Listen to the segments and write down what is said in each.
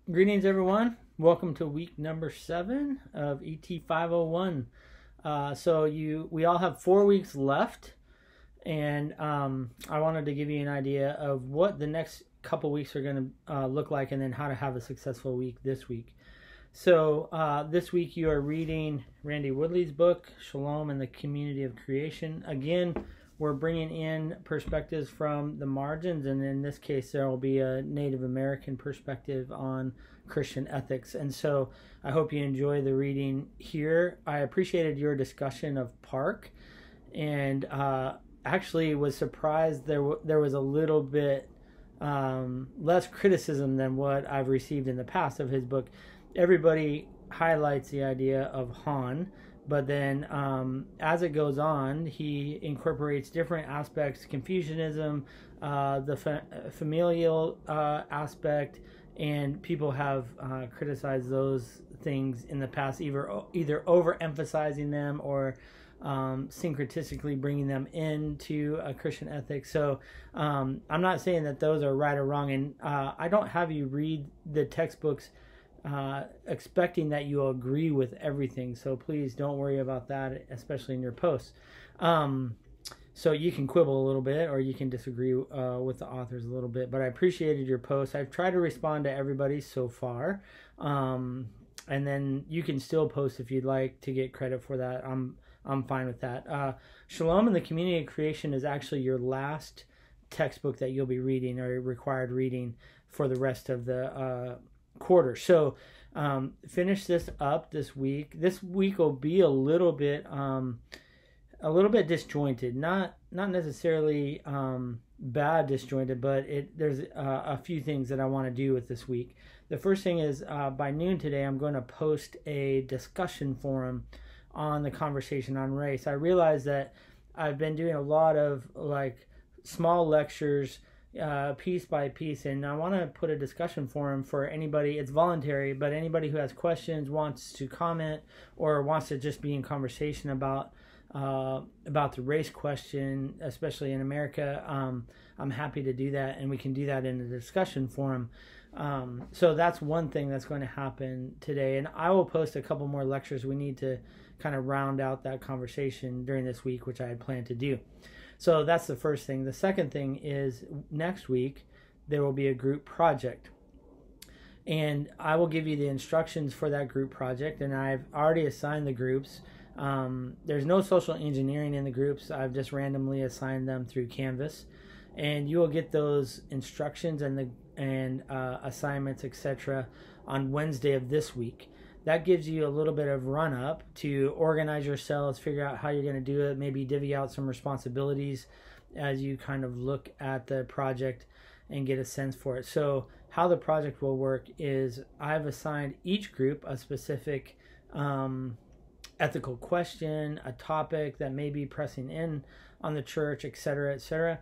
Greetings, everyone. Welcome to week number 7 of ET 501. We all have 4 weeks left, and I wanted to give you an idea of what the next couple weeks are going to look like, and then how to have a successful week this week. So this week you are reading Randy Woodley's book, Shalom and the Community of Creation. Again, we're bringing in perspectives from the margins, and in this case there will be a Native American perspective on Christian ethics. And so I hope you enjoy the reading here. I appreciated your discussion of Park, and actually was surprised there was a little bit less criticism than what I've received in the past of his book. Everybody highlights the idea of Han, but then as it goes on, he incorporates different aspects: Confucianism, the familial aspect, and people have criticized those things in the past, either overemphasizing them or syncretistically bringing them into a Christian ethic. So I'm not saying that those are right or wrong, and I don't have you read the textbooks expecting that you'll agree with everything. So please don't worry about that, especially in your posts. So you can quibble a little bit, or you can disagree with the authors a little bit. But I appreciated your posts. I've tried to respond to everybody so far. And then you can still post if you'd like to get credit for that. I'm fine with that. Shalom and the Community of Creation is actually your last textbook that you'll be reading, or required reading, for the rest of the quarter. So finish this up this week. This week will be a little bit disjointed, not necessarily bad disjointed, but there's a few things that I want to do with this week. The first thing is by noon today I'm going to post a discussion forum on the conversation on race. I realize that I've been doing a lot of small lectures piece by piece, and I want to put a discussion forum for anybody. It's voluntary, but anybody who has questions, wants to comment, or wants to just be in conversation about the race question, especially in America, I'm happy to do that, and we can do that in the discussion forum. So that's one thing that's going to happen today, and I will post a couple more lectures. We need to kind of round out that conversation during this week, which I had planned to do. So that's the first thing. The second thing is next week there will be a group project, and I will give you the instructions for that group project, and I've already assigned the groups. There's no social engineering in the groups. I've just randomly assigned them through Canvas, and you will get those instructions and assignments, etc., on Wednesday of this week. That gives you a little bit of run up to organize yourselves, figure out how you're going to do it, maybe divvy out some responsibilities as you kind of look at the project and get a sense for it. So how the project will work is I've assigned each group a specific ethical question, a topic that may be pressing in on the church, etc., etc.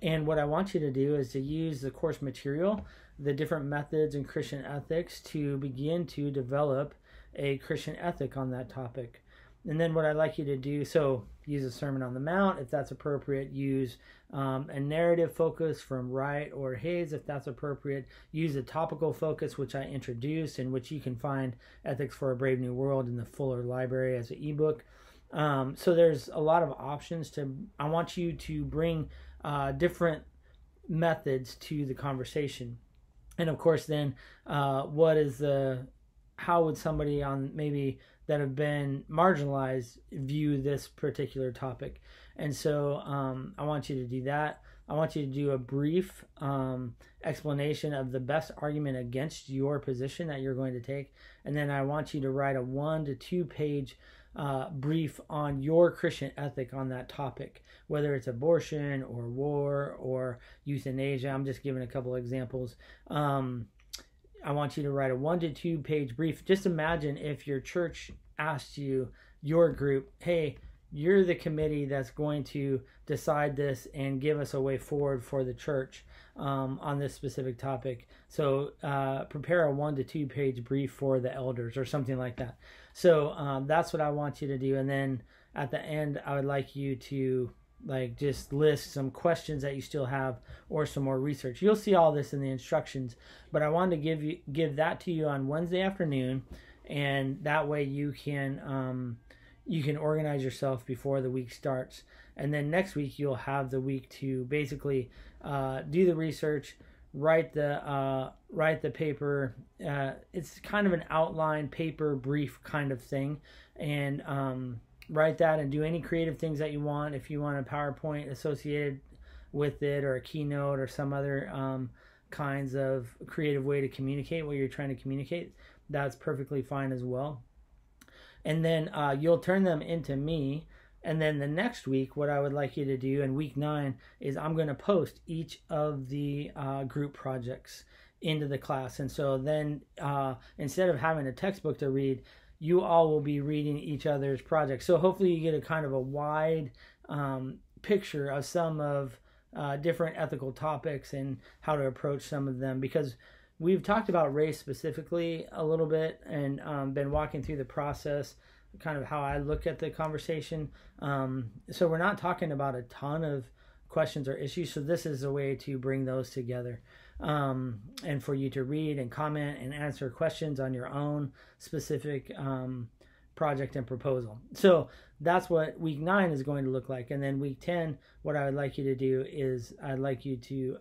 And what I want you to do is to use the course material, the different methods in Christian ethics, to begin to develop a Christian ethic on that topic. And then what I'd like you to do, so use a Sermon on the Mount if that's appropriate, use a narrative focus from Wright or Hayes if that's appropriate, use a topical focus which I introduced, in which you can find Ethics for a Brave New World in the Fuller Library as an ebook. So there's a lot of options. I want you to bring different methods to the conversation. And of course then how would somebody on maybe that have been marginalized view this particular topic? And so I want you to do that. I want you to do a brief explanation of the best argument against your position that you're going to take. And then I want you to write a 1 to 2 page brief on your Christian ethic on that topic, whether it's abortion or war or euthanasia. I'm just giving a couple of examples. I want you to write a 1 to 2 page brief. Just imagine if your church asked you, your group, hey, you're the committee that's going to decide this and give us a way forward for the church on this specific topic. So prepare a 1 to 2 page brief for the elders or something like that. So that's what I want you to do. And then at the end, I would like you to like just list some questions that you still have or some more research. You'll see all this in the instructions, but I wanted to give that to you on Wednesday afternoon, and that way you can organize yourself before the week starts. And then next week you'll have the week to basically do the research, write the paper. It's kind of an outline paper brief kind of thing, and write that and do any creative things that you want. If you want a PowerPoint associated with it, or a keynote, or some other kinds of creative way to communicate what you're trying to communicate, that's perfectly fine as well. And then you'll turn them into me. And then the next week, what I would like you to do in week 9 is I'm going to post each of the group projects into the class. And so then instead of having a textbook to read, you all will be reading each other's projects. So hopefully you get a kind of a wide picture of some of different ethical topics and how to approach some of them, because we've talked about race specifically a little bit, and been walking through the process, kind of how I look at the conversation. So we're not talking about a ton of questions or issues. So this is a way to bring those together, and for you to read and comment and answer questions on your own specific project and proposal. So that's what week 9 is going to look like. And then week 10, what I would like you to do is I'd like you to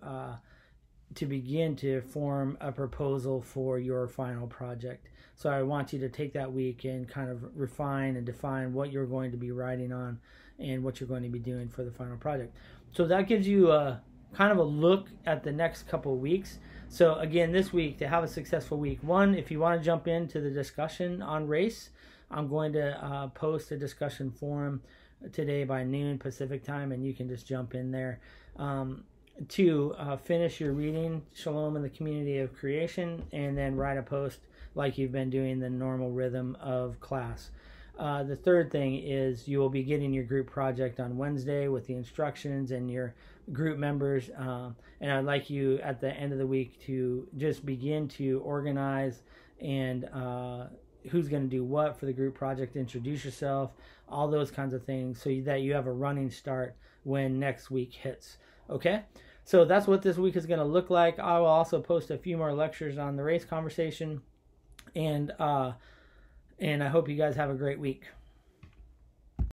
begin to form a proposal for your final project. So I want you to take that week and kind of refine and define what you're going to be writing on and what you're going to be doing for the final project. So that gives you a kind of a look at the next couple of weeks. So again, this week, to have a successful week, one, if you want to jump into the discussion on race, I'm going to post a discussion forum today by noon Pacific time, and you can just jump in there. 2, finish your reading Shalom in the Community of Creation, and then write a post like you've been doing the normal rhythm of class. The third thing is you will be getting your group project on Wednesday with the instructions and your group members. And I'd like you at the end of the week to just begin to organize and who's going to do what for the group project, introduce yourself, all those kinds of things, so that you have a running start when next week hits. Okay? So that's what this week is going to look like. I will also post a few more lectures on the race conversation. And I hope you guys have a great week.